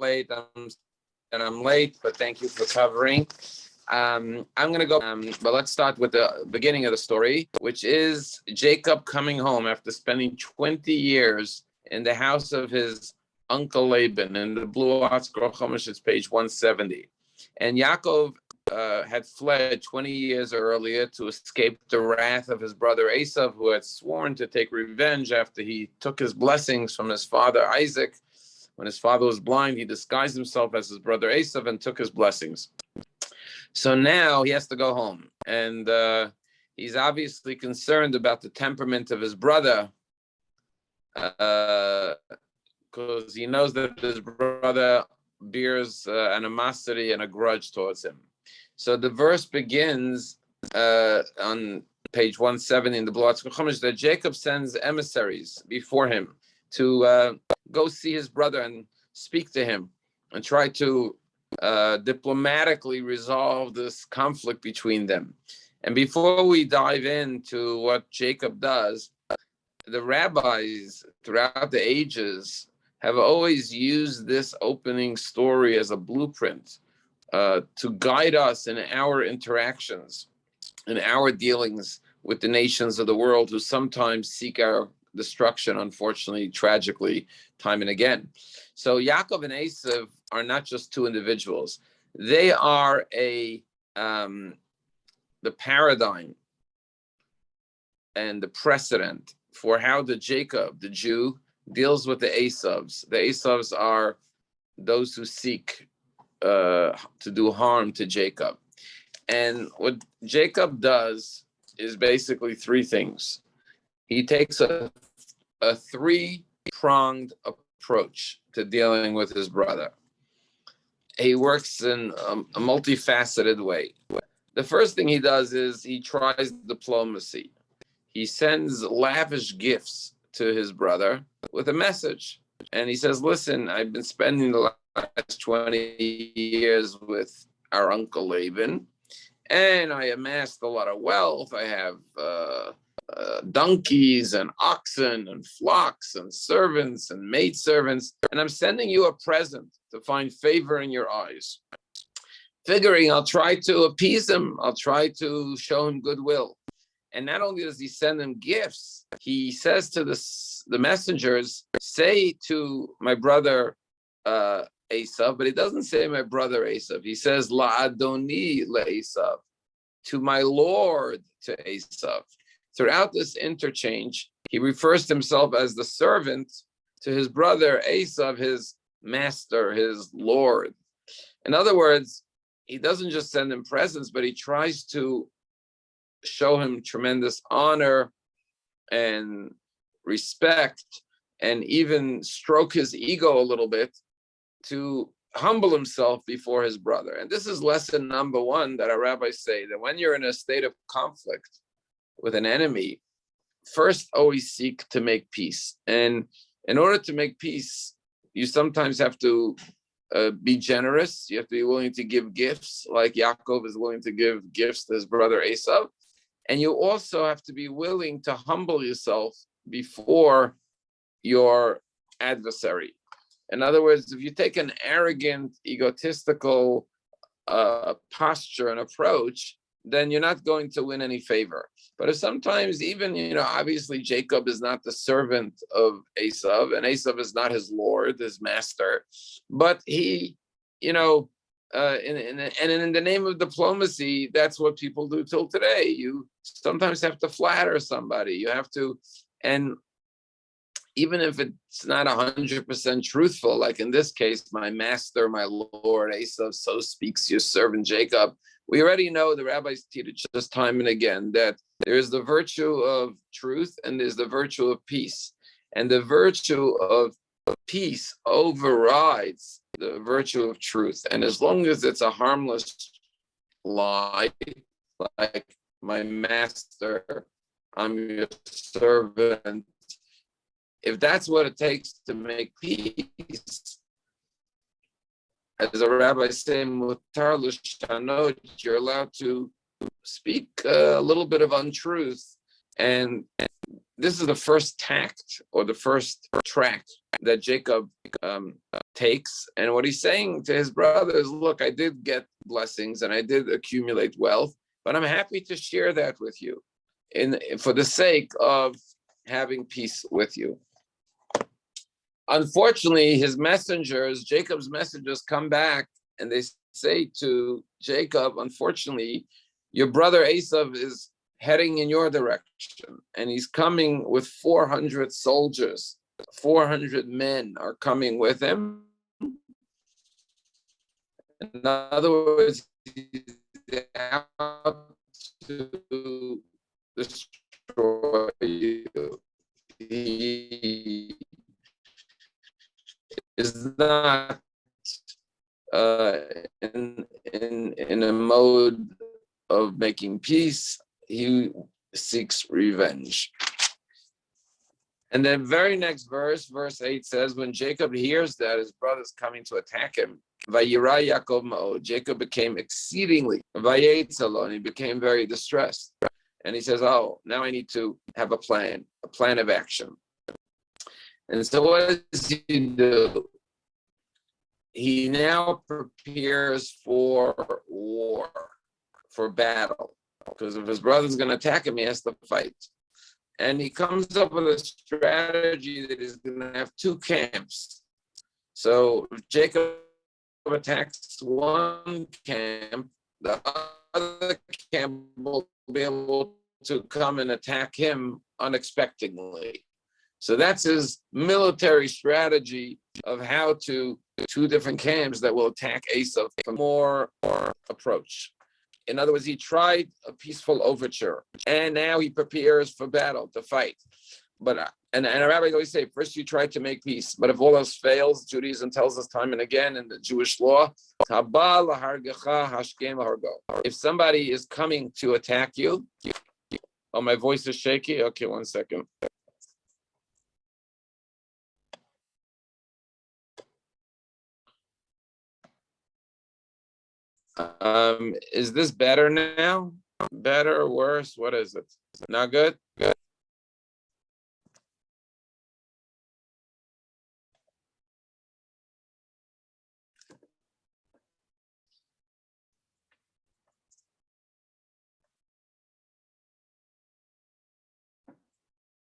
late. I'm late, but thank you for covering. I'm going to go, but let's start with the beginning of the story, which is Jacob coming home after spending 20 years in the house of his uncle Laban. In the Blue Arts Chumash, it's page 170. And Yaakov had fled 20 years earlier to escape the wrath of his brother Esau, who had sworn to take revenge after he took his blessings from his father Isaac. When his father was blind, he disguised himself as his brother Esau and took his blessings. So now he has to go home, and he's obviously concerned about the temperament of his brother, because he knows that his brother bears animosity and a grudge towards him. So the verse begins on page 170 in the Blue Arts Chumash that Jacob sends emissaries before him to go see his brother and speak to him and try to diplomatically resolve this conflict between them. And before we dive into what Jacob does, the rabbis throughout the ages have always used this opening story as a blueprint to guide us in our interactions, in our dealings with the nations of the world who sometimes seek our destruction, unfortunately, tragically, time and again. So Yaakov and Esav are not just two individuals. They are the paradigm and the precedent for how the Jacob, the Jew, deals with the Esavs. The Esavs are those who seek to do harm to Jacob. And what Jacob does is basically three things. He takes a three-pronged approach to dealing with his brother. He works in a multifaceted way. The first thing he does is he tries diplomacy. He sends lavish gifts to his brother with a message. And he says, listen, I've been spending the last 20 years with our uncle Laban, and I amassed a lot of wealth. I have donkeys and oxen and flocks and servants and maidservants, and I'm sending you a present to find favor in your eyes. Figuring I'll try to appease him, I'll try to show him goodwill. And not only does he send them gifts, he says to the messengers, say to my brother Esau, but he doesn't say my brother Esau. He says la'adoni le'Esau, to my lord to Esau. Throughout this interchange, he refers to himself as the servant to his brother Esau, his master, his lord. In other words, he doesn't just send him presents, but he tries to show him tremendous honor and respect, and even stroke his ego a little bit to humble himself before his brother. And this is lesson number one that our rabbis say, that when you're in a state of conflict with an enemy, first always seek to make peace. And in order to make peace, you sometimes have to be generous. You have to be willing to give gifts, like Yaakov is willing to give gifts to his brother Esau. And you also have to be willing to humble yourself before your adversary. In other words, if you take an arrogant, egotistical posture and approach, then you're not going to win any favor. But if sometimes even, obviously Jacob is not the servant of Esau, and Esau is not his lord, his master, but he, in the name of diplomacy, that's what people do till today. You sometimes have to flatter somebody. You have to, and even if it's not 100% truthful, like in this case, my master, my lord, Esau, so speaks your servant Jacob. We already know, the rabbis teach us time and again, that there is the virtue of truth and there's the virtue of peace. And the virtue of peace overrides the virtue of truth. And as long as it's a harmless lie, like my master, I'm your servant, if that's what it takes to make peace, as a rabbi say, mutar l'shanot, you're allowed to speak a little bit of untruth. And this is the first tact or the first track that Jacob takes. And what he's saying to his brother is, look, I did get blessings and I did accumulate wealth, but I'm happy to share that with you for the sake of having peace with you. Unfortunately, Jacob's messengers come back and they say to Jacob, unfortunately, your brother Esav is heading in your direction and he's coming with 400 soldiers. 400 men are coming with him. In other words, he's out to destroy you. He is not in a mode of making peace. He seeks revenge. And then very next verse 8 says, when Jacob hears that his brother's coming to attack him, Vayira Yaakov Ma'od, Jacob became exceedingly, Vayetzalo, and he became very distressed. And he says, oh, now I need to have a plan of action. And so what does he do? He now prepares for war, for battle. Because if his brother's going to attack him, he has to fight. And he comes up with a strategy that he's going to have two camps. So if Jacob attacks one camp, the other camp will be able to come and attack him unexpectedly. So that's his military strategy of how to two different camps that will attack Esav from more approach. In other words, he tried a peaceful overture, and now he prepares for battle, to fight. But and our rabbis always say, first you try to make peace, but if all else fails, Judaism tells us time and again in the Jewish law, if somebody is coming to attack you, oh, my voice is shaky. Okay, 1 second. Is this better now? Better or worse? What is it? Not good? Good.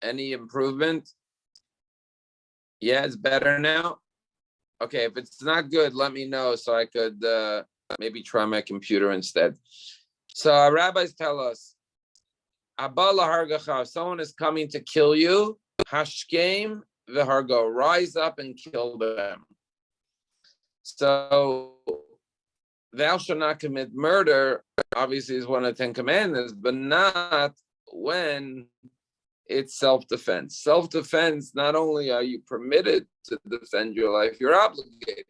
Any improvement? Yeah, it's better now. Okay, if it's not good, let me know so I could maybe try my computer instead. So our rabbis tell us, if someone is coming to kill you, hashkem v'hargo, rise up and kill them. So thou shalt not commit murder, obviously is one of the 10 commandments, but not when it's self-defense. Self-defense, not only are you permitted to defend your life, you're obligated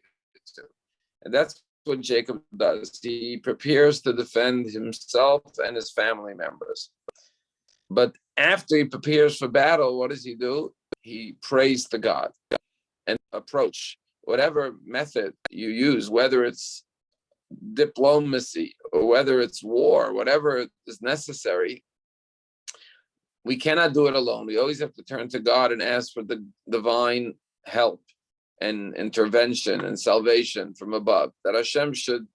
to. And that's what Jacob does. He prepares to defend himself and his family members. But after he prepares for battle, what does he do? He prays to God and approach whatever method you use, whether it's diplomacy or whether it's war, whatever is necessary. We cannot do it alone. We always have to turn to God and ask for the divine help and intervention and salvation from above, that Hashem should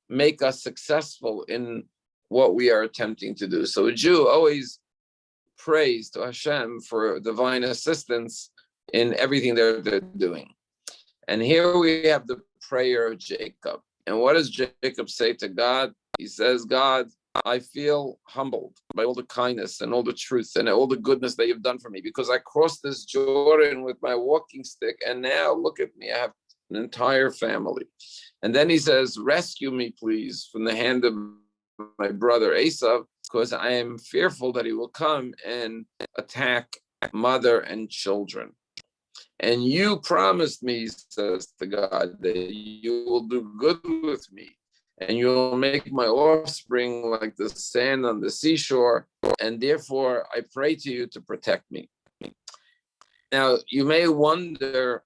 make us successful in what we are attempting to do. So a Jew always prays to Hashem for divine assistance in everything they're doing. And here we have the prayer of Jacob. And what does Jacob say to God? He says, God, I feel humbled by all the kindness and all the truth and all the goodness that you've done for me, because I crossed this Jordan with my walking stick, and now look at me, I have an entire family. And then he says, rescue me, please, from the hand of my brother Esav, because I am fearful that he will come and attack mother and children. And you promised me, says to God, that you will do good with me, and you'll make my offspring like the sand on the seashore, and therefore I pray to you to protect me. Now, you may wonder,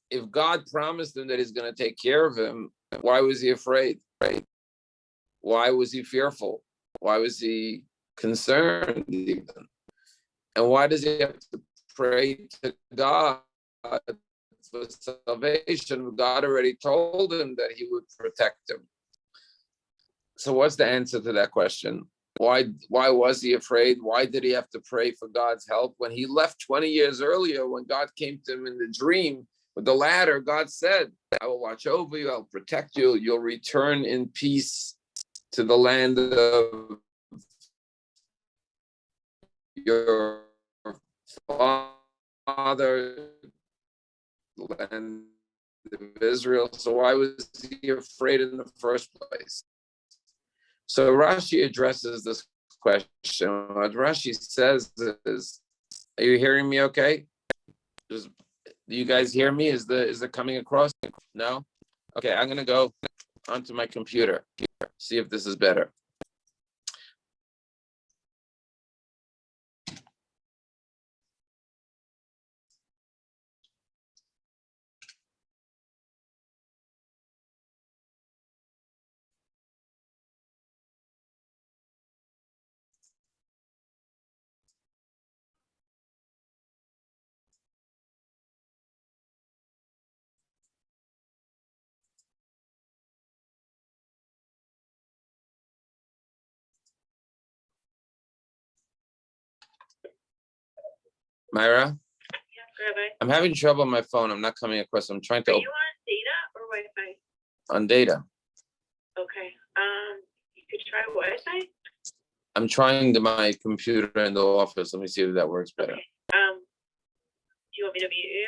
if God promised him that he's going to take care of him, why was he afraid? Right? Why was he fearful? Why was he concerned even? And why does he have to pray to God for salvation, God already told him that he would protect him. So what's the answer to that question? Why was he afraid? Why did he have to pray for God's help? When he left 20 years earlier, when God came to him in the dream with the ladder, God said, I will watch over you, I'll protect you, you'll return in peace to the land of your father, the land of Israel. So why was he afraid in the first place? So Rashi addresses this question. What Rashi says is, are you hearing me okay? Do you guys hear me? Is it coming across? No? Okay, I'm gonna go onto my computer, see if this is better. Myra? Yes, Rabbi. I'm having trouble on my phone. I'm not coming across. I'm trying to. Are you on data or Wi-Fi? On data. Okay. You could try Wi-Fi. I'm trying my computer in the office. Let me see if that works better. Okay. Do you want me to mute you?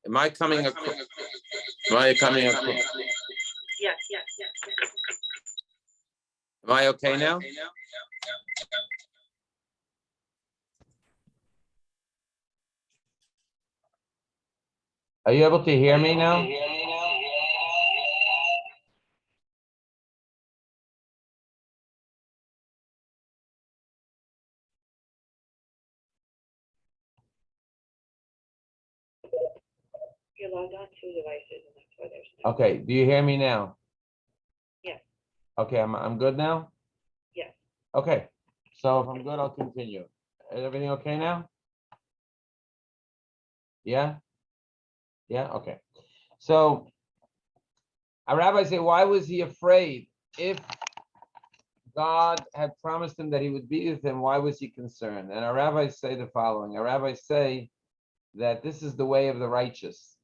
Am I coming across? Am I coming across? Yes. Am I okay now? Are you able to hear me now? You're logged on two devices, and that's why there's no. Okay. Do you hear me now? Yes. Okay. I'm good now. Yes. Okay. So if I'm good, I'll continue. Is everything okay now? Yeah. Yeah. Okay. So a rabbi said, why was he afraid? If God had promised him that he would be with him, why was he concerned? And our rabbis say the following. Our rabbis say that this is the way of the righteous,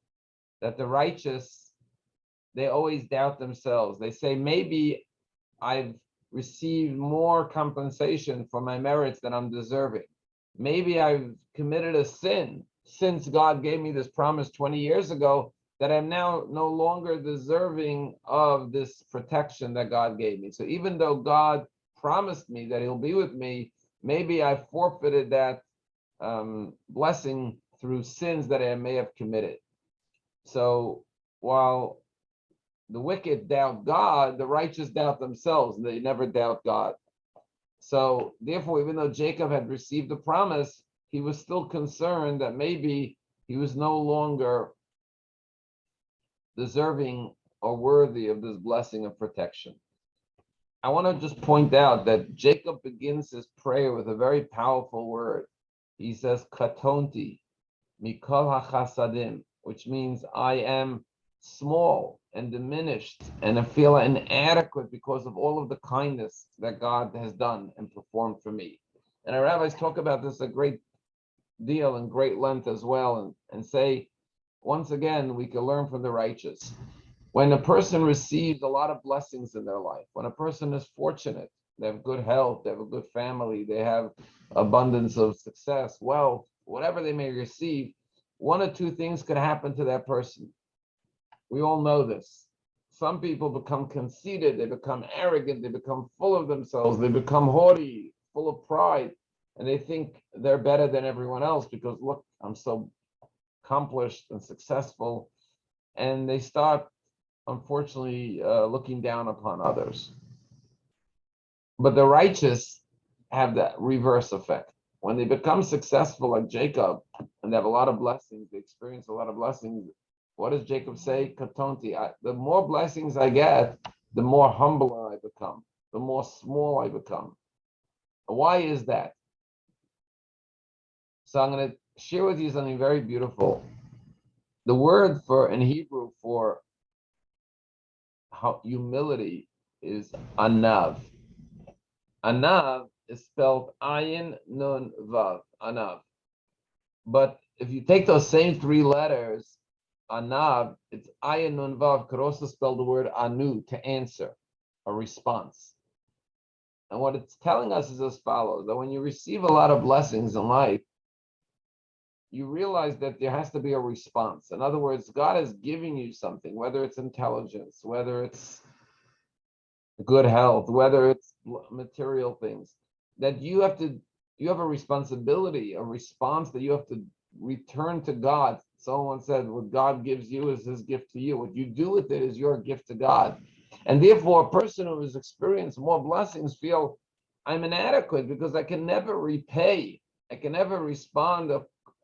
that the righteous, they always doubt themselves. They say, maybe I've received more compensation for my merits than I'm deserving. Maybe I've committed a sin since God gave me this promise 20 years ago, that I'm now no longer deserving of this protection that God gave me. So even though God promised me that he'll be with me, maybe I forfeited that blessing through sins that I may have committed. So while the wicked doubt God, the righteous doubt themselves. They never doubt God. So therefore, even though Jacob had received the promise, he was still concerned that maybe he was no longer deserving or worthy of this blessing of protection. I want to just point out that Jacob begins his prayer with a very powerful word. He says, Katonti, Mikol HaChasadim, which means I am small and diminished and I feel inadequate because of all of the kindness that God has done and performed for me. And our rabbis talk about this a great deal and great length as well, and say, once again, we can learn from the righteous When a person receives a lot of blessings in their life, when a person is fortunate, they have good health, they have a good family, they have abundance of success, wealth, whatever they may receive, one or two things could happen to that person. We all know this. Some people become conceited, they become arrogant, they become full of themselves, they become haughty, full of pride, and they think they're better than everyone else because, look, I'm so accomplished and successful. And they start, unfortunately, looking down upon others. But the righteous have that reverse effect. When they become successful like Jacob and they have a lot of blessings, they experience a lot of blessings. What does Jacob say? Katonti. The more blessings I get, the more humbler I become, the more small I become. Why is that? So I'm going to share with you something very beautiful. The word for in Hebrew for humility is anav. Anav is spelled ayin nun vav, anav. But if you take those same three letters, anav, it's ayin nun vav, could also spell the word anu, to answer, a response. And what it's telling us is as follows, that when you receive a lot of blessings in life, you realize that there has to be a response. In other words, God is giving you something, whether it's intelligence, whether it's good health, whether it's material things, that you have a responsibility, a response that you have to return to God. Someone said, what God gives you is his gift to you. What you do with it is your gift to God. And therefore, a person who has experienced more blessings feel, I'm inadequate because I can never repay. I can never respond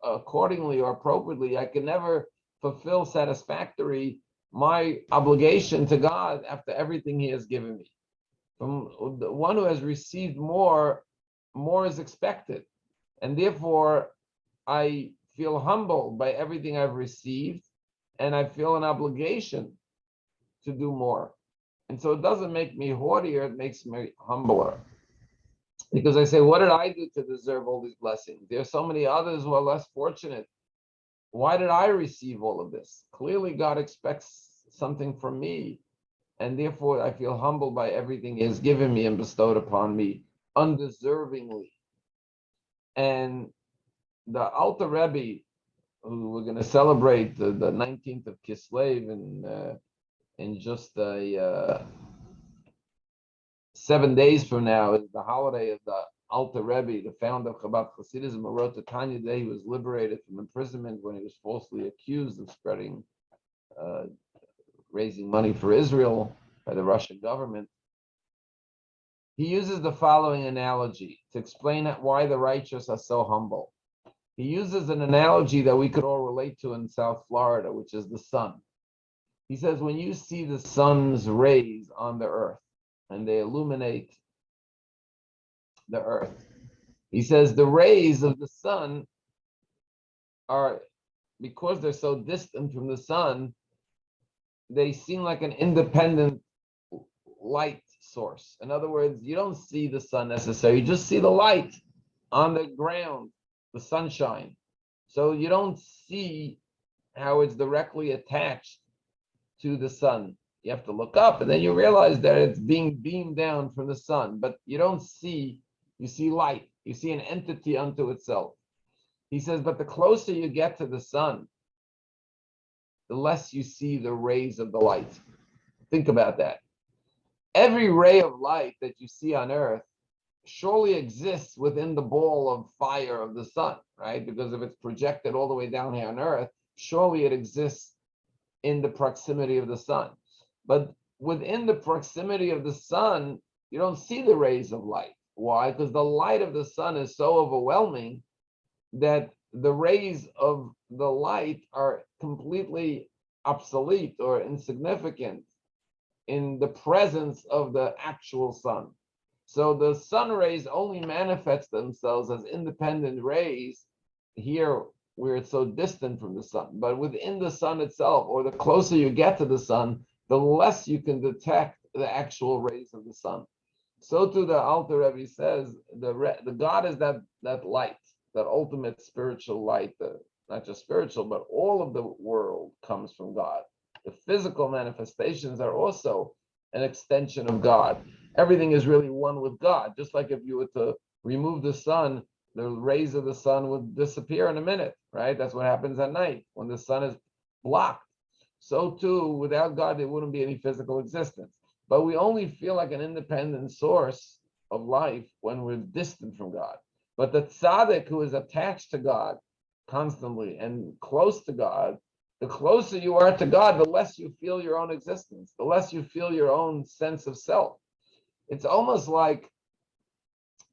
accordingly or appropriately. I can never fulfill satisfactory my obligation to God after everything he has given me. From the one who has received more is expected. And therefore, I feel humbled by everything I've received, and I feel an obligation to do more. And so it doesn't make me haughtier, it makes me humbler. Because I say, what did I do to deserve all these blessings? There are so many others who are less fortunate. Why did I receive all of this? Clearly, God expects something from me. And therefore, I feel humbled by everything he has given me and bestowed upon me undeservingly. And the Alter Rebbe, who we're going to celebrate the 19th of Kislev in just 7 days from now, is the holiday of the Alter Rebbe, the founder of Chabad Hasidism, who wrote the Tanya Day. He was liberated from imprisonment when he was falsely accused of spreading, raising money for Israel by the Russian government. He uses the following analogy to explain why the righteous are so humble. He uses an analogy that we could all relate to in South Florida, which is the sun. He says, when you see the sun's rays on the earth and they illuminate the earth, he says the rays of the sun are, because they're so distant from the sun, they seem like an independent light source. In other words, you don't see the sun necessarily, you just see the light on the ground, the sunshine. So you don't see how it's directly attached to the sun. You have to look up and then you realize that it's being beamed down from the sun, but you don't see, you see light, you see an entity unto itself. He says, but the closer you get to the sun, the less you see the rays of the light. Think about that. Every ray of light that you see on earth surely exists within the ball of fire of the sun, right? Because if it's projected all the way down here on earth, surely it exists in the proximity of the sun. But within the proximity of the sun, you don't see the rays of light. Why? Because the light of the sun is so overwhelming that the rays of the light are completely obsolete or insignificant in the presence of the actual sun. So the sun rays only manifest themselves as independent rays here where it's so distant from the sun. But within the sun itself, or the closer you get to the sun, the less you can detect the actual rays of the sun. So too the Alter Rebbe says, the God is that light, that ultimate spiritual light, not just spiritual, but all of the world comes from God. The physical manifestations are also an extension of God. Everything is really one with God. Just like if you were to remove the sun, the rays of the sun would disappear in a minute, right? That's what happens at night when the sun is blocked. So too, without God, there wouldn't be any physical existence. But we only feel like an independent source of life when we're distant from God. But the tzaddik who is attached to God constantly and close to God, the closer you are to God, the less you feel your own existence, the less you feel your own sense of self. It's almost like,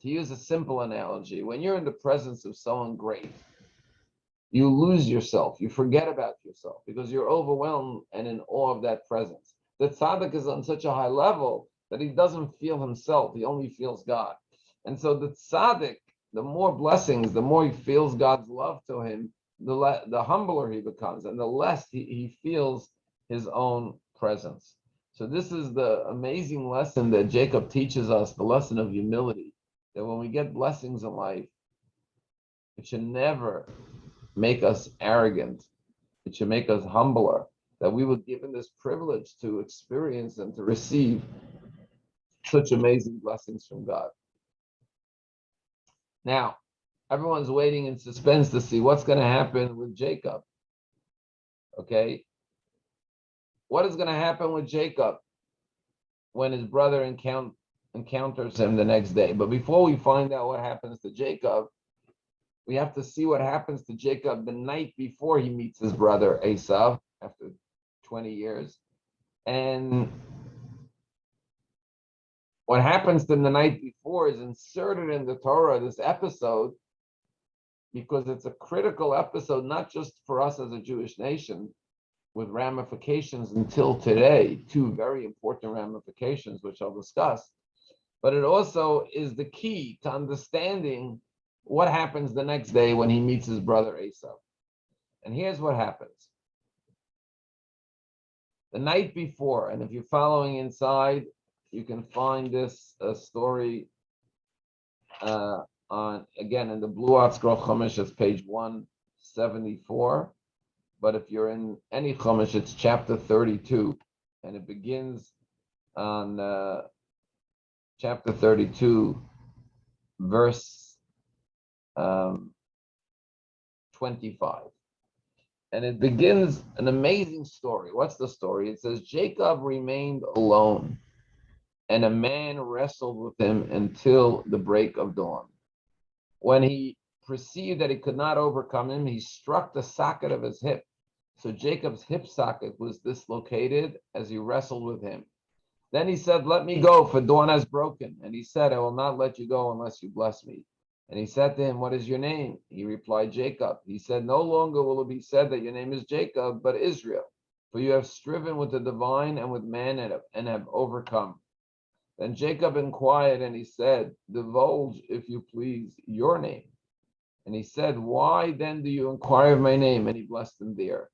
to use a simple analogy, when you're in the presence of someone great, you lose yourself, you forget about yourself because you're overwhelmed and in awe of that presence. The tzaddik is on such a high level that he doesn't feel himself, he only feels God. And so the tzaddik, the more blessings, the more he feels God's love to him, the humbler he becomes, and the less he feels his own presence. So this is the amazing lesson that Jacob teaches us, the lesson of humility, that when we get blessings in life, it should never make us arrogant. It should make us humbler, that we were given this privilege to experience and to receive such amazing blessings from God. Now, everyone's waiting in suspense to see what's going to happen with Jacob. Okay? What is going to happen with Jacob when his brother encounters him the next day? But before we find out what happens to Jacob, we have to see what happens to Jacob the night before he meets his brother Esau after 20 years. And what happens to him the night before is inserted in the Torah, this episode, because it's a critical episode, not just for us as a Jewish nation, with ramifications until today, two very important ramifications, which I'll discuss, but it also is the key to understanding what happens the next day when he meets his brother Esau. And here's what happens. The night before, and if you're following inside, you can find this story on, again, in the Blue Art Scroll Chumash, it's page 174. But if you're in any Chumash, it's chapter 32, and it begins on chapter 32, verse 25. And it begins an amazing story. What's the story? It says, Jacob remained alone, and a man wrestled with him until the break of dawn. When he perceived that he could not overcome him, he struck the socket of his hip. So Jacob's hip socket was dislocated as he wrestled with him. Then he said, let me go, for dawn has broken. And he said, I will not let you go unless you bless me. And he said to him, what is your name? He replied, Jacob. He said, no longer will it be said that your name is Jacob, but Israel, for you have striven with the divine and with man and have overcome. Then Jacob inquired, and he said, divulge, if you please, your name. And he said, why then do you inquire of my name? And he blessed him there.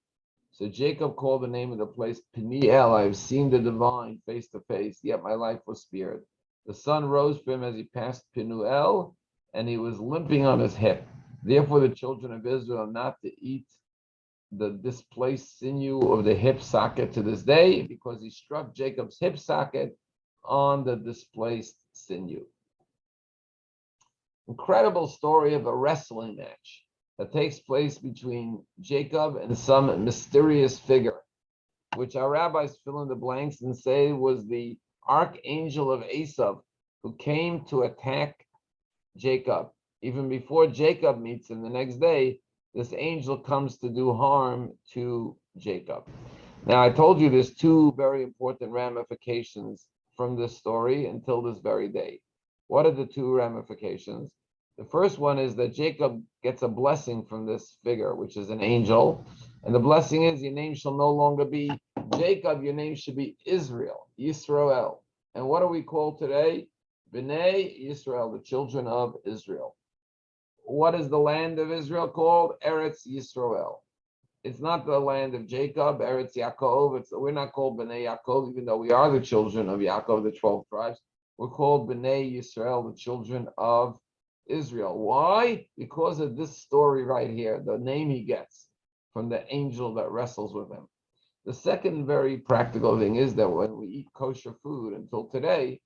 So Jacob called the name of the place Peniel. I have seen the divine face to face, yet my life was spared. The sun rose for him as he passed Penuel, and he was limping on his hip. Therefore the children of Israel are not to eat the displaced sinew of the hip socket to this day, because he struck Jacob's hip socket on the displaced sinew. Incredible story of a wrestling match that takes place between Jacob and some mysterious figure, which our rabbis fill in the blanks and say was the archangel of Esau, who came to attack Jacob. Even before Jacob meets him the next day, this angel comes to do harm to Jacob. Now, I told you there's two very important ramifications from this story until this very day. What are the two ramifications? The first one is that Jacob gets a blessing from this figure, which is an angel. And the blessing is, your name shall no longer be Jacob, your name should be Israel, Yisrael. And what are we called today? B'nai Yisrael, the children of Israel. What is the land of Israel called? Eretz Yisrael. It's not the land of Jacob, Eretz Yaakov. We're not called B'nai Yaakov, even though we are the children of Yaakov, the 12 tribes. We're called B'nai Yisrael, the children of Israel. Why? Because of this story right here, the name he gets from the angel that wrestles with him. The second very practical thing is that when we eat kosher food until today,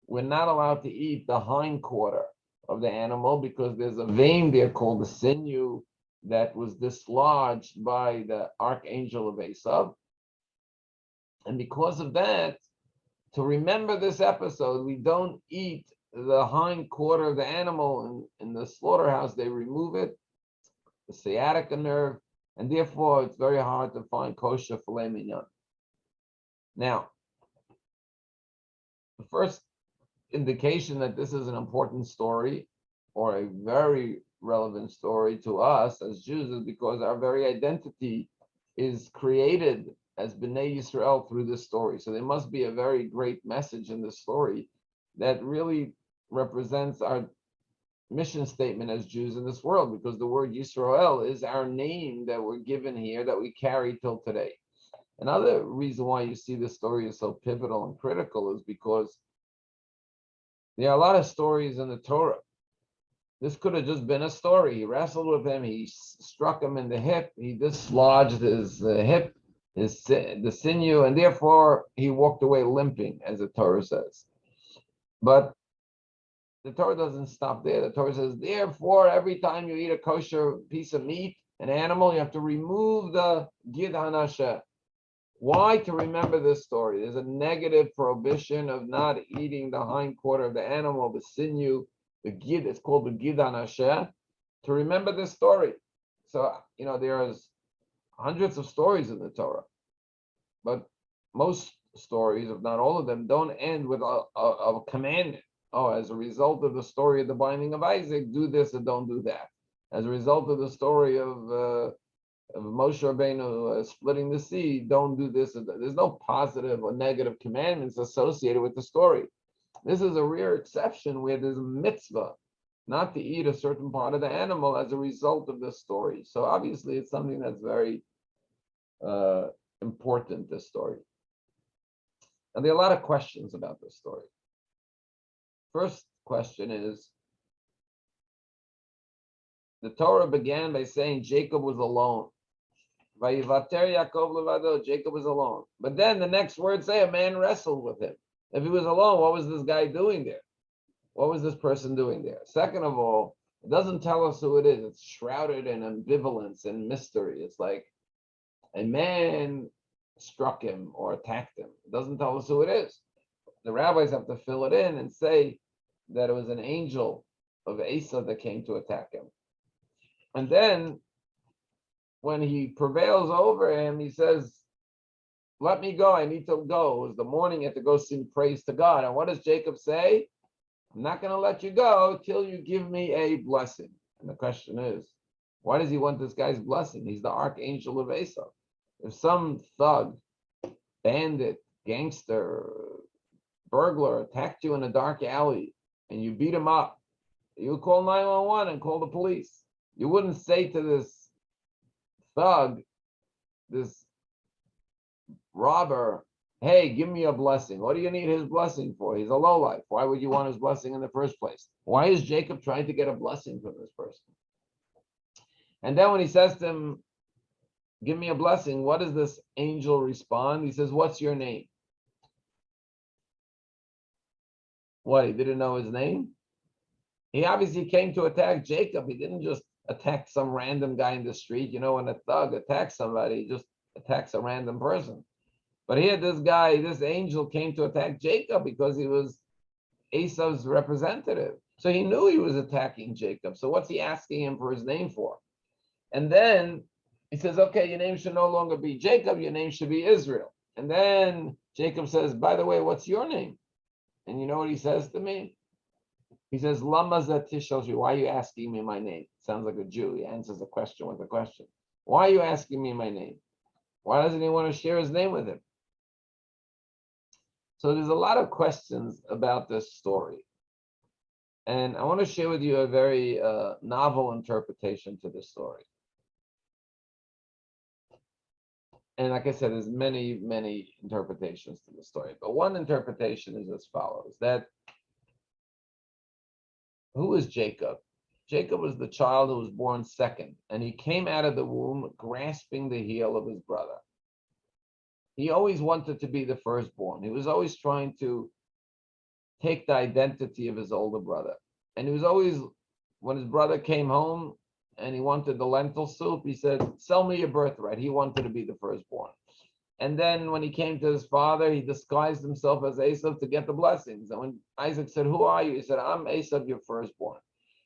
we're not allowed to eat the hind quarter of the animal because there's a vein there called the sinew that was dislodged by the archangel of Esav. And because of that, to remember this episode, we don't eat the hind quarter of the animal in the slaughterhouse. They remove it, the sciatica nerve, and therefore it's very hard to find kosher filet mignon. Now, the first indication that this is an important story or a very relevant story to us as Jews is because our very identity is created as Bnei Yisrael through this story. So there must be a very great message in this story that really represents our mission statement as Jews in this world, because the word Yisrael is our name that we're given here that we carry till today. Another reason why you see this story is so pivotal and critical is because there are a lot of stories in the Torah. This could have just been a story. He wrestled with him, he struck him in the hip, he dislodged his hip, the sinew, and therefore he walked away limping, as the Torah says. But the Torah doesn't stop there. The Torah says, therefore, every time you eat a kosher piece of meat, an animal, you have to remove the gid hanasheh. Why? To remember this story. There's a negative prohibition of not eating the hind quarter of the animal, the sinew, the gid. It's called the gid hanasheh. To remember this story. So, there's hundreds of stories in the Torah, but most stories, if not all of them, don't end with a commandment. Oh, as a result of the story of the binding of Isaac, do this and don't do that. As a result of the story of Moshe Rabbeinu splitting the sea, don't do this. There's no positive or negative commandments associated with the story. This is a rare exception where there's a mitzvah not to eat a certain part of the animal as a result of this story. So obviously it's something that's very important, this story. And there are a lot of questions about this story. First question is, the Torah began by saying Jacob was alone. Vayivater Yaakov levado, Jacob was alone. But then the next words say a man wrestled with him. If he was alone, what was this guy doing there? What was this person doing there? Second of all, it doesn't tell us who it is. It's shrouded in ambivalence and mystery. It's like a man struck him or attacked him. It doesn't tell us who it is. The rabbis have to fill it in and say that it was an angel of Esav that came to attack him. And then when he prevails over him, he says, let me go, I need to go. It was the morning, you have to go sing praise to God. And what does Jacob say? I'm not going to let you go till you give me a blessing. And the question is, why does he want this guy's blessing? He's the archangel of Esav. If some thug, bandit, gangster, burglar attacked you in a dark alley and you beat him up, you would call 911 and call the police. You wouldn't say to this thug, this robber, hey, give me a blessing. What do you need his blessing for? He's a lowlife. Why would you want his blessing in the first place? Why is Jacob trying to get a blessing from this person? And then when he says to him, give me a blessing, what does this angel respond? He says, what's your name? What, he didn't know his name? He obviously came to attack Jacob. He didn't just attack some random guy in the street. When a thug attacks somebody, he just attacks a random person. But here, this guy, this angel came to attack Jacob because he was Esau's representative. So he knew he was attacking Jacob. So what's he asking him for his name for? And then he says, okay, your name should no longer be Jacob, your name should be Israel. And then Jacob says, by the way, what's your name? And you know what he says to me? He says, Lama zatishoshu, why are you asking me my name? Sounds like a Jew. He answers the question with a question. Why are you asking me my name? Why doesn't he want to share his name with him? So there's a lot of questions about this story. And I want to share with you a very novel interpretation to this story. And like I said, there's many, many interpretations to the story. But one interpretation is as follows, that who is Jacob? Jacob was the child who was born second, and he came out of the womb grasping the heel of his brother. He always wanted to be the firstborn. He was always trying to take the identity of his older brother. And he was always, when his brother came home and he wanted the lentil soup, he said, sell me your birthright. He wanted to be the firstborn. And then when he came to his father, he disguised himself as Esau to get the blessings. And when Isaac said, who are you? He said, I'm Esau, your firstborn.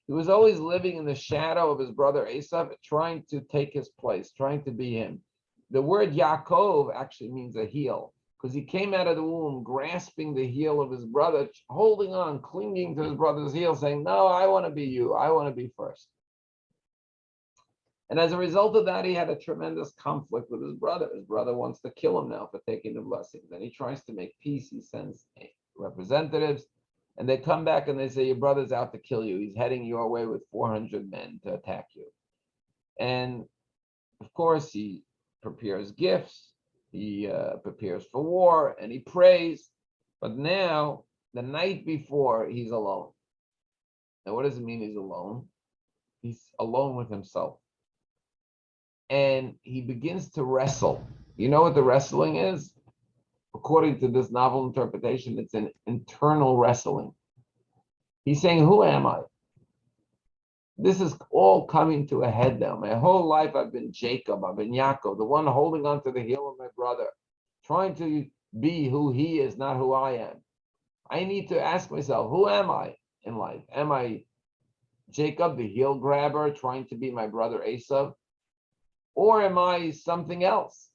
He was always living in the shadow of his brother Esau, trying to take his place, trying to be him. The word Yaakov actually means a heel, because he came out of the womb grasping the heel of his brother, holding on, clinging to his brother's heel, saying, no, I want to be you. I want to be first. And as a result of that, he had a tremendous conflict with his brother. His brother wants to kill him now for taking the blessing. Then he tries to make peace. He sends representatives, and they come back and they say, your brother's out to kill you. He's heading your way with 400 men to attack you. And of course, he prepares gifts. He prepares for war, and he prays. But now, the night before, he's alone. Now, what does it mean he's alone? He's alone with himself. And he begins to wrestle. You know what the wrestling is? According to this novel interpretation, it's an internal wrestling. He's saying, who am I? This is all coming to a head now. My whole life I've been Jacob, I've been Yaakov, the one holding on to the heel of my brother, trying to be who he is, not who I am. I need to ask myself, who am I in life? Am I Jacob, the heel grabber, trying to be my brother Esau? Or am I something else?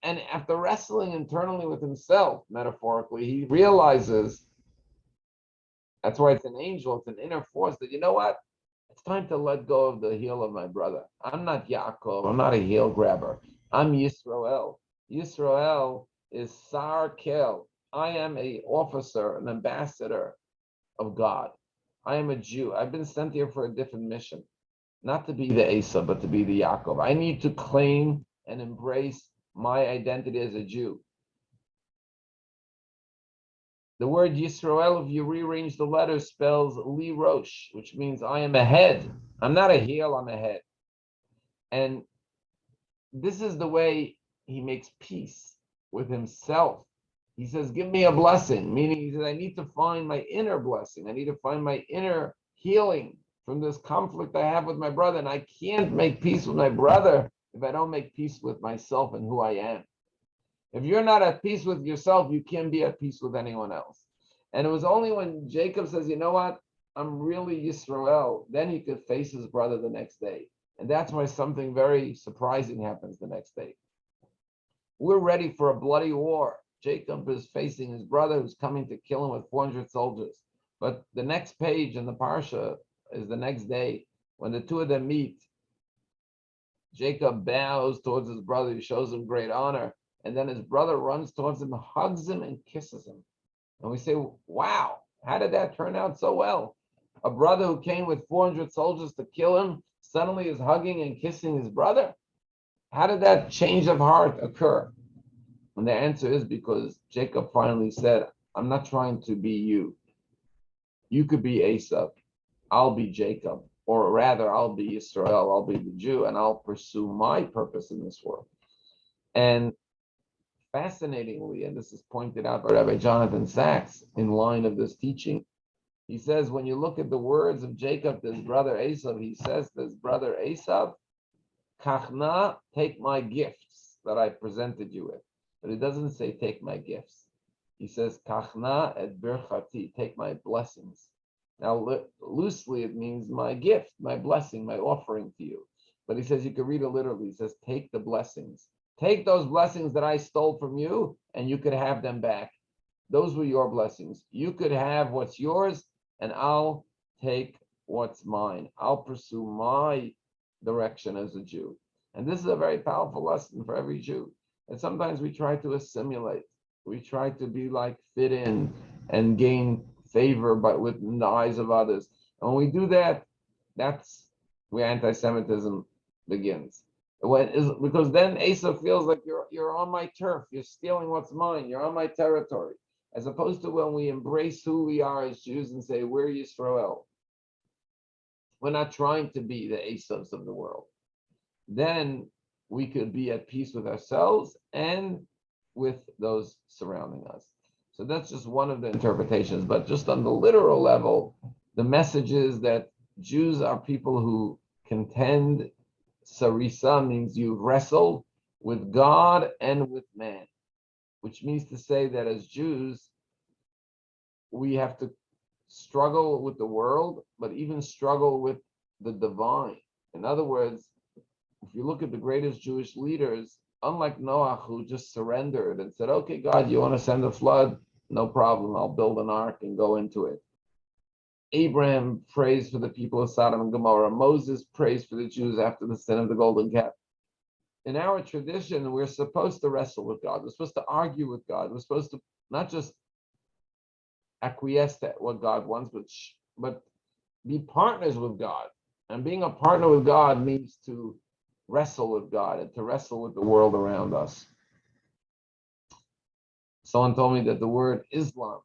And after wrestling internally with himself, metaphorically, he realizes, that's why it's an angel, it's an inner force, that you know what? It's time to let go of the heel of my brother. I'm not Yaakov, I'm not a heel grabber. I'm Yisrael. Yisrael is Sar Kel. I am an officer, an ambassador of God. I am a Jew. I've been sent here for a different mission. Not to be the Esau, but to be the Yaakov. I need to claim and embrace my identity as a Jew. The word Yisrael, if you rearrange the letters, spells Li Rosh, which means I am a head. I'm not a heel, I'm a head. And this is the way he makes peace with himself. He says, give me a blessing, meaning he says, I need to find my inner blessing. I need to find my inner healing from this conflict I have with my brother. And I can't make peace with my brother if I don't make peace with myself and who I am. If you're not at peace with yourself, you can't be at peace with anyone else. And it was only when Jacob says, you know what, I'm really Yisrael, then he could face his brother the next day. And that's why something very surprising happens the next day. We're ready for a bloody war. Jacob is facing his brother who's coming to kill him with 400 soldiers. But the next page in the Parsha is the next day when the two of them meet. Jacob bows towards his brother, he shows him great honor. And then his brother runs towards him, hugs him, and kisses him. And we say, wow, how did that turn out so well? A brother who came with 400 soldiers to kill him suddenly is hugging and kissing his brother? How did that change of heart occur? And the answer is because Jacob finally said, I'm not trying to be you. You could be Esau. I'll be Jacob. Or rather, I'll be Israel. I'll be the Jew, and I'll pursue my purpose in this world. And fascinatingly, and this is pointed out by Rabbi Jonathan Sachs in line of this teaching, he says, when you look at the words of Jacob to his brother Esau, he says to his brother Esau, Kachna, take my gifts that I presented you with. But he doesn't say, take my gifts. He says, Kachna et birchati, take my blessings. Now, loosely, it means my gift, my blessing, my offering to you. But he says, you can read it literally. He says, take the blessings. Take those blessings that I stole from you, and you could have them back. Those were your blessings. You could have what's yours, and I'll take what's mine. I'll pursue my direction as a Jew. And this is a very powerful lesson for every Jew. And sometimes we try to assimilate. We try to be like fit in and gain favor within the eyes of others. And when we do that, that's where anti-Semitism begins. Because then Esau feels like you're on my turf, you're stealing what's mine, you're on my territory. As opposed to when we embrace who we are as Jews and say, we're Yisrael. We're not trying to be the Esau's of the world. Then we could be at peace with ourselves and with those surrounding us. So that's just one of the interpretations. But just on the literal level, the message is that Jews are people who contend. Sarisa means you wrestle with God and with man, which means to say that as Jews, we have to struggle with the world, but even struggle with the divine. In other words, if you look at the greatest Jewish leaders, unlike Noah, who just surrendered and said, okay, God, you want to send a flood? No problem. I'll build an ark and go into it. Abraham prays for the people of Sodom and Gomorrah. Moses prays for the Jews after the sin of the golden calf. In our tradition, we're supposed to wrestle with God. We're supposed to argue with God. We're supposed to not just acquiesce to what God wants, but be partners with God. And being a partner with God means to wrestle with God and to wrestle with the world around us. Someone told me that the word Islam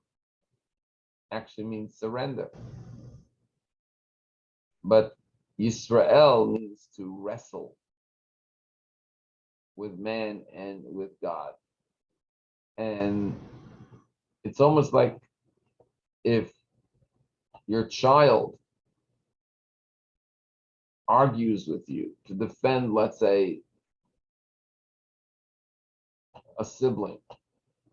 actually means surrender. But Yisrael means to wrestle with man and with God. And it's almost like if your child argues with you to defend, let's say, a sibling.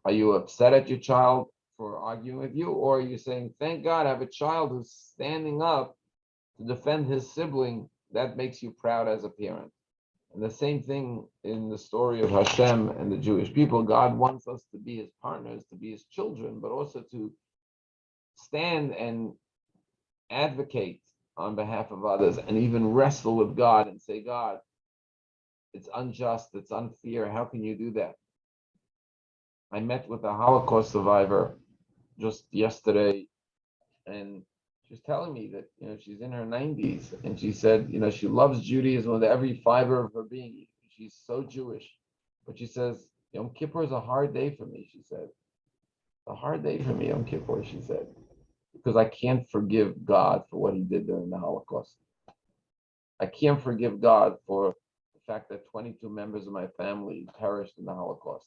Are you upset at your child for arguing with you? Or are you saying, thank God I have a child who's standing up to defend his sibling? That makes you proud as a parent. And the same thing in the story of Hashem and the Jewish people. God wants us to be his partners, to be his children, but also to stand and advocate on behalf of others and even wrestle with God and say, God, it's unjust, it's unfair. How can you do that? I met with a Holocaust survivor just yesterday, and she was telling me that she's in her 90s, and she said she loves Judaism with every fiber of her being. She's so Jewish, but she says Yom Kippur is a hard day for me. She said, a hard day for me, Yom Kippur. She said, because I can't forgive God for what he did during the Holocaust. I can't forgive God for the fact that 22 members of my family perished in the Holocaust.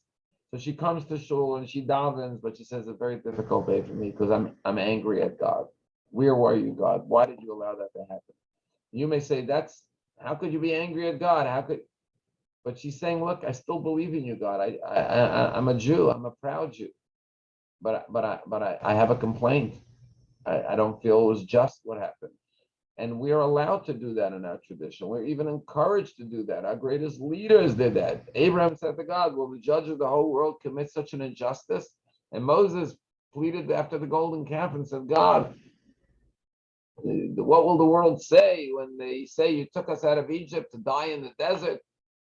So she comes to shul and she davens, but she says it's a very difficult day for me because I'm angry at God. Where were you, God? Why did you allow that to happen? You may say how could you be angry at God? How could? But she's saying, look, I still believe in you, God. I'm a Jew. I'm a proud Jew. But I have a complaint. I don't feel it was just what happened. And we're allowed to do that in our tradition. We're even encouraged to do that. Our greatest leaders did that. Abraham said to God, will the judge of the whole world commit such an injustice? And Moses pleaded after the golden calf and said, God, what will the world say when they say you took us out of Egypt to die in the desert?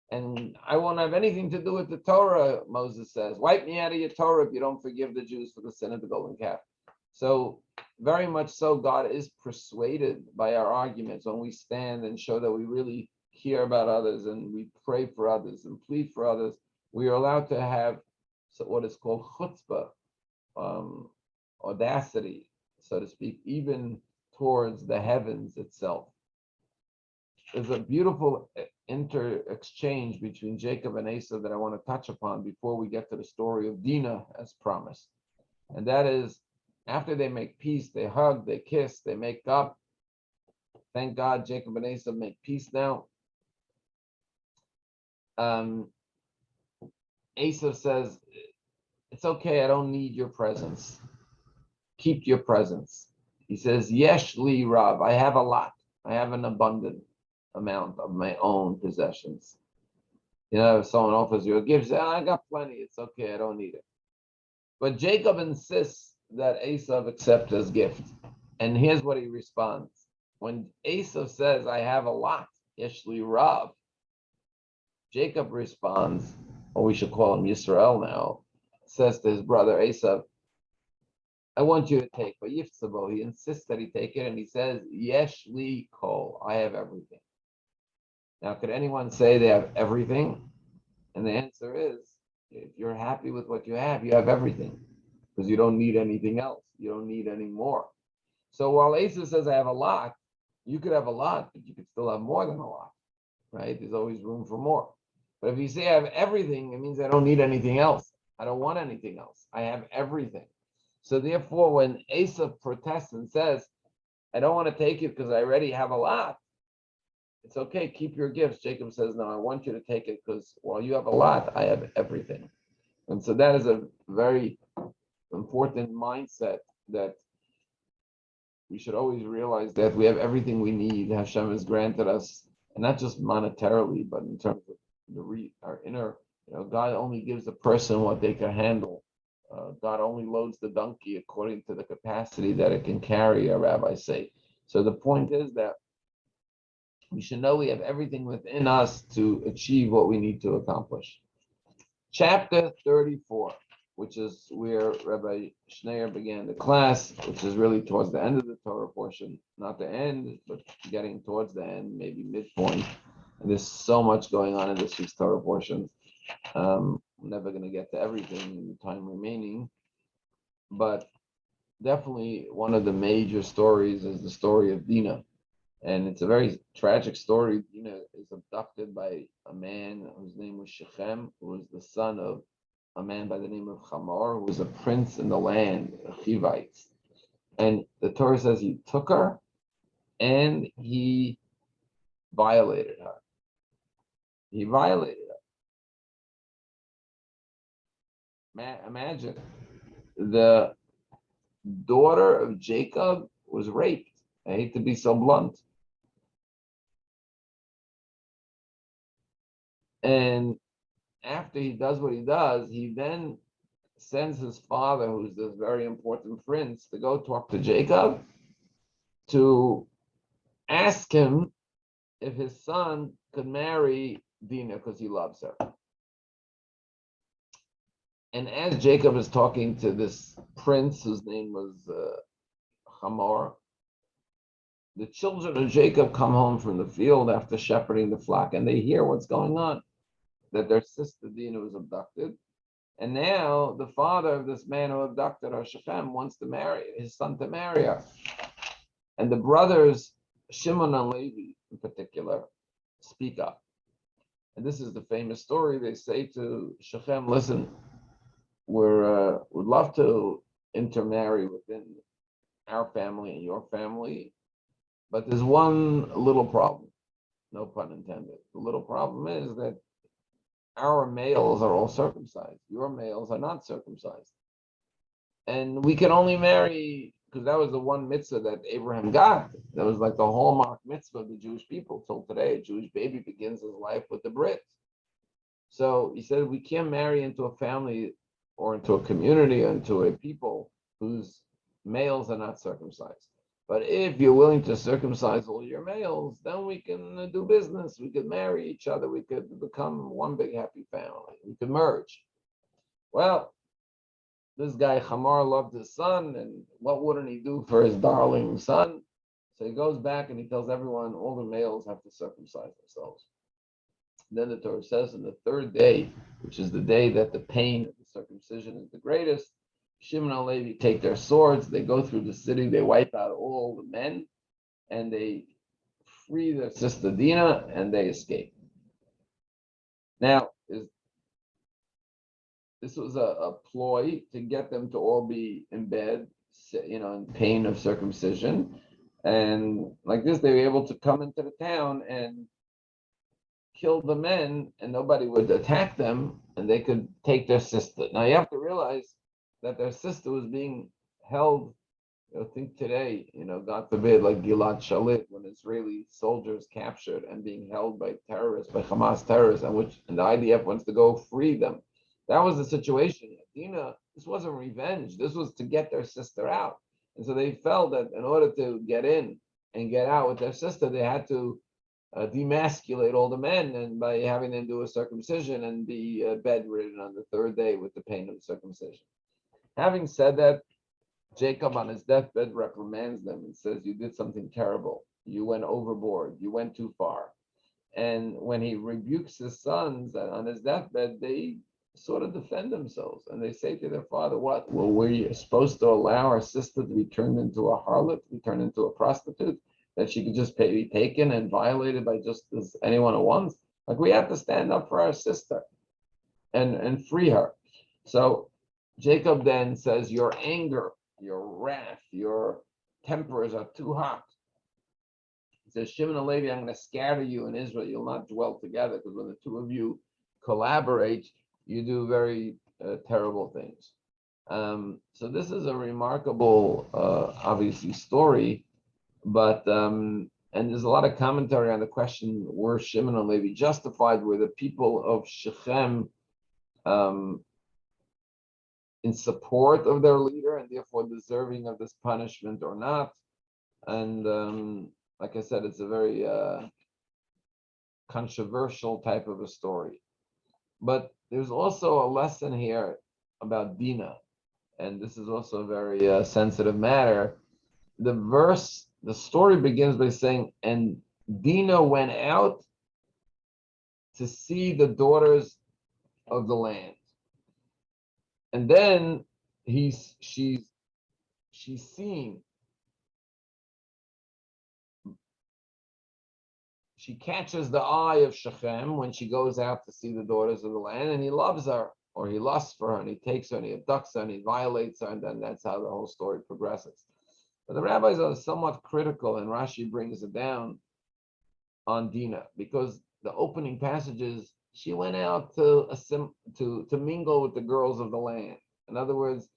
And I won't have anything to do with the Torah, Moses says. Wipe me out of your Torah if you don't forgive the Jews for the sin of the golden calf. So very much so, God is persuaded by our arguments when we stand and show that we really care about others and we pray for others and plead for others. We are allowed to have what is called chutzpah, audacity, so to speak, even towards the heavens itself. There's a beautiful exchange between Jacob and Esau that I want to touch upon before we get to the story of Dinah as promised. And that is, after they make peace, they hug, they kiss, they make up. Thank God Jacob and Esau make peace now. Esau says, it's okay, I don't need your presence. Keep your presence. He says, Yesh li Rav, I have a lot. I have an abundant amount of my own possessions. If someone offers you a gift, say, I got plenty, it's okay, I don't need it. But Jacob insists that Esau accept his gift. And here's what he responds. When Esau says, I have a lot, Yesh li Rav, Jacob responds, or we should call him Yisrael now, says to his brother Esau, I want you to take, but Yiftzabo, he insists that he take it, and he says, Yesh li kol, I have everything. Now, could anyone say they have everything? And the answer is, if you're happy with what you have everything, because you don't need anything else. You don't need any more. So while Esau says, I have a lot, you could have a lot, but you could still have more than a lot, right? There's always room for more. But if you say I have everything, it means I don't need anything else. I don't want anything else. I have everything. So therefore, when Esav protests and says, I don't want to take it because I already have a lot, it's okay, keep your gifts. Jacob says, no, I want you to take it because while you have a lot, I have everything. And so that is a very important mindset that we should always realize that we have everything we need. Hashem has granted us, and not just monetarily, but in terms of our inner. God only gives a person what they can handle. God only loads the donkey according to the capacity that it can carry, our rabbis say. So the point is that we should know we have everything within us to achieve what we need to accomplish. Chapter 34, which is where Rabbi Shneor began the class, which is really towards the end of the Torah portion, not the end, but getting towards the end, maybe midpoint. And there's so much going on in this week's Torah portion. I'm never going to get to everything in the time remaining, but definitely one of the major stories is the story of Dinah. And it's a very tragic story. Dinah is abducted by a man whose name was Shechem, who was the son of a man by the name of Hamor, who was a prince in the land, the Hivites. And the Torah says he took her and he violated her. He violated her. Imagine, the daughter of Jacob was raped. I hate to be so blunt. And after he does what he does, he then sends his father, who's this very important prince, to go talk to Jacob to ask him if his son could marry Dinah because he loves her. And as Jacob is talking to this prince, whose name was Hamor, the children of Jacob come home from the field after shepherding the flock, and they hear what's going on, that their sister Dinah was abducted. And now the father of this man who abducted her, Shechem, wants to marry his son to marry her. And the brothers, Shimon and Levi in particular, speak up. And this is the famous story. They say to Shechem, listen, we'd love to intermarry within our family and your family, but there's one little problem, no pun intended. The little problem is that our males are all circumcised. Your males are not circumcised. And we can only marry, because that was the one mitzvah that Abraham got. That was like the hallmark mitzvah of the Jewish people. Till today, a Jewish baby begins his life with the Brit. So he said, we can't marry into a family or into a community or into a people whose males are not circumcised. But if you're willing to circumcise all your males, then we can do business. We could marry each other. We could become one big happy family. We could merge. Well, this guy Hamor loved his son, and what wouldn't he do for his darling son? So he goes back and he tells everyone all the males have to circumcise themselves. Then the Torah says, on the third day, which is the day that the pain of the circumcision is the greatest, Shimon and Levi take their swords, they go through the city, they wipe out all the men, and they free their sister Dinah, and they escape. Now, this was a ploy to get them to all be in bed, in pain of circumcision. And like this, they were able to come into the town and kill the men, and nobody would attack them, and they could take their sister. Now, you have to realize that their sister was being held, think today, God forbid, like Gilad Shalit, when Israeli soldiers captured and being held by terrorists, by Hamas terrorists, and the IDF wants to go free them. That was the situation. Dinah, this wasn't revenge. This was to get their sister out. And so they felt that in order to get in and get out with their sister, they had to demasculate all the men, and by having them do a circumcision and be bedridden on the third day with the pain of circumcision. Having said that, Jacob on his deathbed reprimands them and says, you did something terrible. You went overboard. You went too far. And when he rebukes his sons on his deathbed, they sort of defend themselves. And they say to their father, what? Well, we're supposed to allow our sister to be turned into a harlot, to be turned into a prostitute, that she could just be taken and violated by just as anyone who wants? Like, we have to stand up for our sister and free her. So Jacob then says, your anger, your wrath, your tempers are too hot. He says, Shimon and Levi, I'm going to scatter you in Israel. You'll not dwell together, because when the two of you collaborate, you do very terrible things. So this is a remarkable, obviously, story, but and there's a lot of commentary on the question: were Shimon and Levi justified? Were the people of Shechem in support of their leader and therefore deserving of this punishment or not? And like I said, it's a very controversial type of a story. But there's also a lesson here about Dina, and this is also a very sensitive matter. The story begins by saying, and Dina went out to see the daughters of the land. And then she's seen, she catches the eye of Shechem when she goes out to see the daughters of the land, and he loves her, or he lusts for her, and he takes her, and he abducts her, and he violates her, and then that's how the whole story progresses. But the rabbis are somewhat critical, and Rashi brings it down on Dina, because the opening passages, she went out to mingle with the girls of the land. In other words,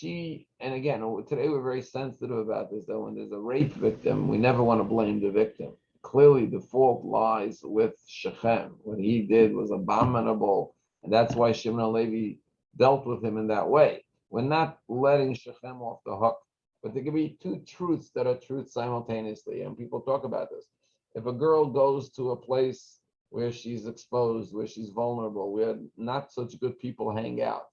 and again, today we're very sensitive about this, that when there's a rape victim, we never want to blame the victim. Clearly, the fault lies with Shechem. What he did was abominable, and that's why Shimon and Levi dealt with him in that way. We're not letting Shechem off the hook, but there can be two truths that are truths simultaneously, and people talk about this. If a girl goes to a place where she's exposed, where she's vulnerable, where not such good people hang out,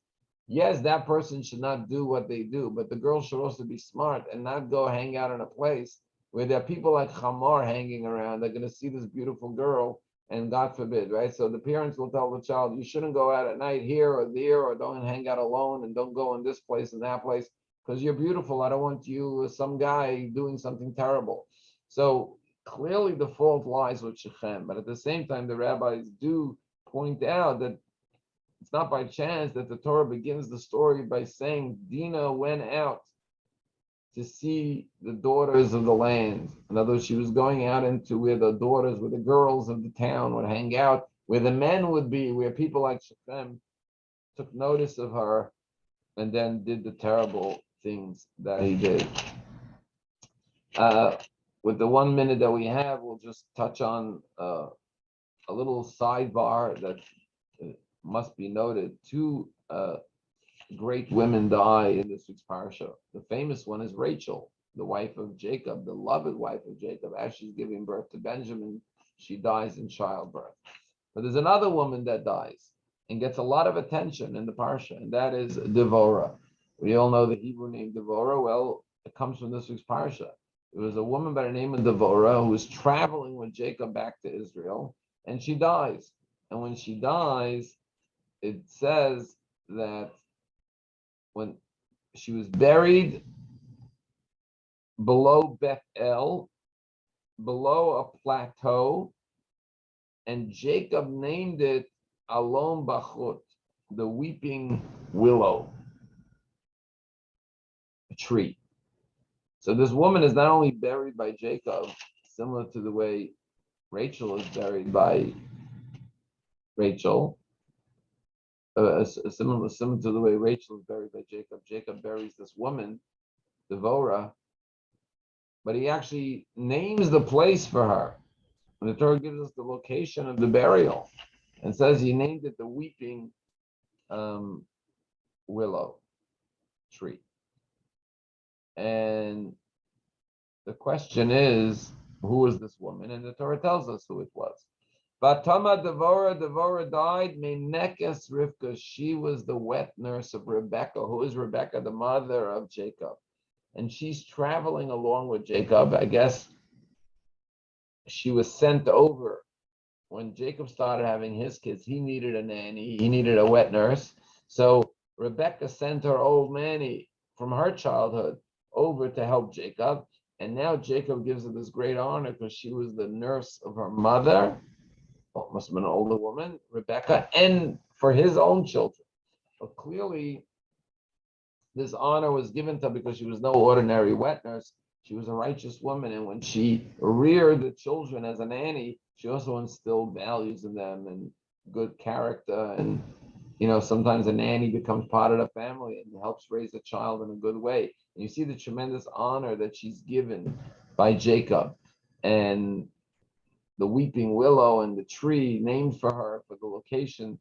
yes, that person should not do what they do, but the girl should also be smart and not go hang out in a place where there are people like Chamar hanging around. They're going to see this beautiful girl, and God forbid, right? So the parents will tell the child, you shouldn't go out at night here or there, or don't hang out alone, and don't go in this place and that place, because you're beautiful. I don't want you, some guy, doing something terrible. So clearly the fault lies with Shechem, but at the same time, the rabbis do point out that it's not by chance that the Torah begins the story by saying Dina went out to see the daughters of the land. In other words, she was going out into where the daughters, where the girls of the town would hang out, where the men would be, where people like Shechem took notice of her and then did the terrible things that he did. With the 1 minute that we have, we'll just touch on a little sidebar that must be noted. Two great women die in this week's parsha. The famous one is Rachel, the wife of Jacob, the beloved wife of Jacob. As she's giving birth to Benjamin, she dies in childbirth. But there's another woman that dies and gets a lot of attention in the parsha, and that is Devorah. We all know the Hebrew name Devorah. Well, it comes from this week's parsha. There was a woman by the name of Devorah who was traveling with Jacob back to Israel, and she dies. And when she dies, it says that when she was buried below Bethel, below a plateau, and Jacob named it Alon Bachut, the weeping willow tree. So this woman is not only buried by Jacob, similar to the way Rachel is buried by Rachel, similar to the way Rachel is buried by Jacob. Jacob buries this woman, Devorah, but he actually names the place for her. And the Torah gives us the location of the burial and says he named it the weeping willow tree. And the question is, who was this woman? And the Torah tells us who it was. Vatama Devorah died, Menekes Rivka. She was the wet nurse of Rebecca. Who is Rebecca? The mother of Jacob. And she's traveling along with Jacob. I guess she was sent over. When Jacob started having his kids, he needed a nanny. He needed a wet nurse. So Rebecca sent her old nanny from her childhood over to help Jacob. And now Jacob gives her this great honor because she was the nurse of her mother. Well, must have been an older woman, Rebecca, and for his own children. But clearly, this honor was given to her because she was no ordinary wet nurse. She was a righteous woman, and when she reared the children as a nanny, she also instilled values in them and good character. And sometimes a nanny becomes part of the family and helps raise a child in a good way. And you see the tremendous honor that she's given by Jacob, and the weeping willow and the tree named for her for the location.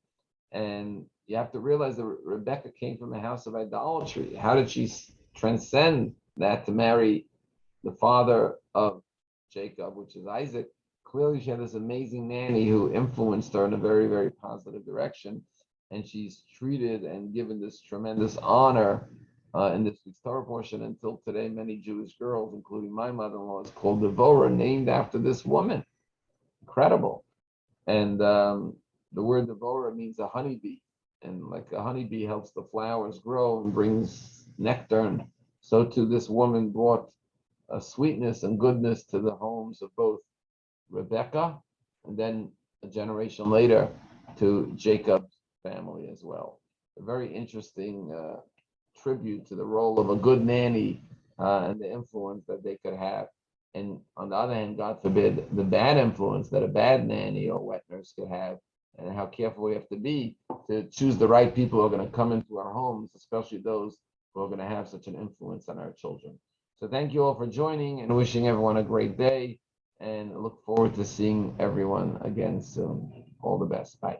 And you have to realize that Rebecca came from a house of idolatry. How did she transcend that to marry the father of Jacob, which is Isaac? Clearly, she had this amazing nanny who influenced her in a very, very positive direction. And she's treated and given this tremendous honor in this week's Torah portion until today. Many Jewish girls, including my mother-in-law, is called Devorah, named after this woman. Incredible. And the word Devorah means a honeybee. And like a honeybee helps the flowers grow and brings nectar, and so too this woman brought a sweetness and goodness to the homes of both Rebecca and then a generation later to Jacob's family as well. A very interesting tribute to the role of a good nanny and the influence that they could have. And on the other hand, God forbid, the bad influence that a bad nanny or wet nurse could have, and how careful we have to be to choose the right people who are going to come into our homes, especially those who are going to have such an influence on our children. So thank you all for joining and wishing everyone a great day, and look forward to seeing everyone again soon. All the best. Bye.